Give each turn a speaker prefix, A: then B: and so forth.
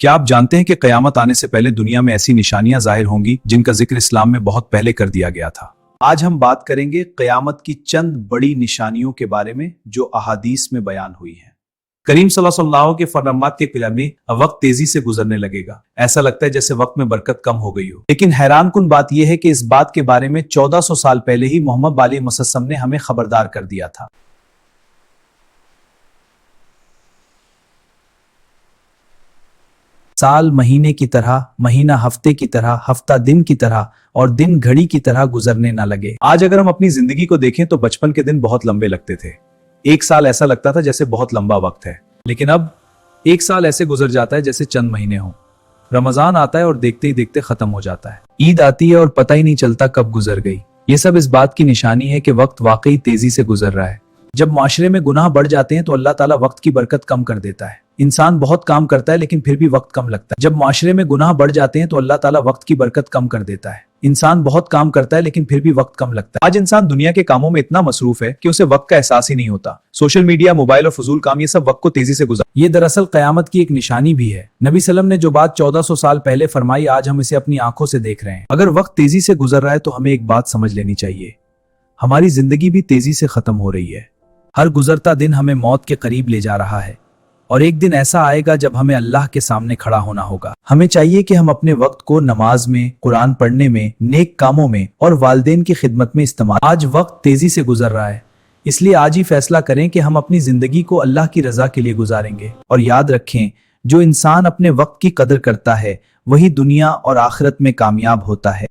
A: کیا آپ جانتے ہیں کہ قیامت آنے سے پہلے دنیا میں ایسی نشانیاں ظاہر ہوں گی جن کا ذکر اسلام میں بہت پہلے کر دیا گیا تھا؟ آج ہم بات کریں گے قیامت کی چند بڑی نشانیوں کے بارے میں جو احادیث میں بیان ہوئی ہیں۔ کریم صلی اللہ علیہ وسلم کے فرمات کے قلعے میں وقت تیزی سے گزرنے لگے گا، ایسا لگتا ہے جیسے وقت میں برکت کم ہو گئی ہو۔ لیکن حیران کن بات یہ ہے کہ اس بات کے بارے میں 1400 سال پہلے ہی محمد علیہ وسلم نے ہمیں خبردار کر دیا تھا۔ سال مہینے کی طرح، مہینہ ہفتے کی طرح، ہفتہ دن کی طرح اور دن گھڑی کی طرح گزرنے نہ لگے۔ آج اگر ہم اپنی زندگی کو دیکھیں تو بچپن کے دن بہت لمبے لگتے تھے، ایک سال ایسا لگتا تھا جیسے بہت لمبا وقت ہے، لیکن اب ایک سال ایسے گزر جاتا ہے جیسے چند مہینے ہوں۔ رمضان آتا ہے اور دیکھتے ہی دیکھتے ختم ہو جاتا ہے، عید آتی ہے اور پتہ ہی نہیں چلتا کب گزر گئی۔ یہ سب اس بات کی نشانی ہے کہ وقت واقعی تیزی سے گزر رہا ہے۔ جب معاشرے میں گناہ بڑھ جاتے ہیں تو اللہ تعالیٰ وقت کی برکت کم کر دیتا ہے۔ انسان بہت کام کرتا ہے لیکن پھر بھی وقت کم لگتا ہے۔ جب معاشرے میں گناہ بڑھ جاتے ہیں تو اللہ تعالیٰ وقت کی برکت کم کر دیتا ہے۔ انسان بہت کام کرتا ہے لیکن پھر بھی وقت کم لگتا ہے۔ آج انسان دنیا کے کاموں میں اتنا مصروف ہے کہ اسے وقت کا احساس ہی نہیں ہوتا۔ سوشل میڈیا، موبائل اور فضول کام، یہ سب وقت کو تیزی سے گزار۔ یہ دراصل قیامت کی ایک نشانی بھی ہے۔ نبی صلی اللہ علیہ وسلم نے جو بات 1400 سال پہلے فرمائی، آج ہم اسے اپنی آنکھوں سے دیکھ رہے ہیں۔ اگر وقت تیزی سے گزر رہا ہے تو ہمیں ایک بات سمجھ لینی چاہیے، ہماری زندگی بھی تیزی سے ختم ہو رہی ہے۔ ہر گزرتا دن ہمیں موت کے قریب لے جا رہا ہے، اور ایک دن ایسا آئے گا جب ہمیں اللہ کے سامنے کھڑا ہونا ہوگا۔ ہمیں چاہیے کہ ہم اپنے وقت کو نماز میں، قرآن پڑھنے میں، نیک کاموں میں اور والدین کی خدمت میں استعمال۔ آج وقت تیزی سے گزر رہا ہے، اس لیے آج ہی فیصلہ کریں کہ ہم اپنی زندگی کو اللہ کی رضا کے لیے گزاریں گے۔ اور یاد رکھیں، جو انسان اپنے وقت کی قدر کرتا ہے وہی دنیا اور آخرت میں کامیاب ہوتا ہے۔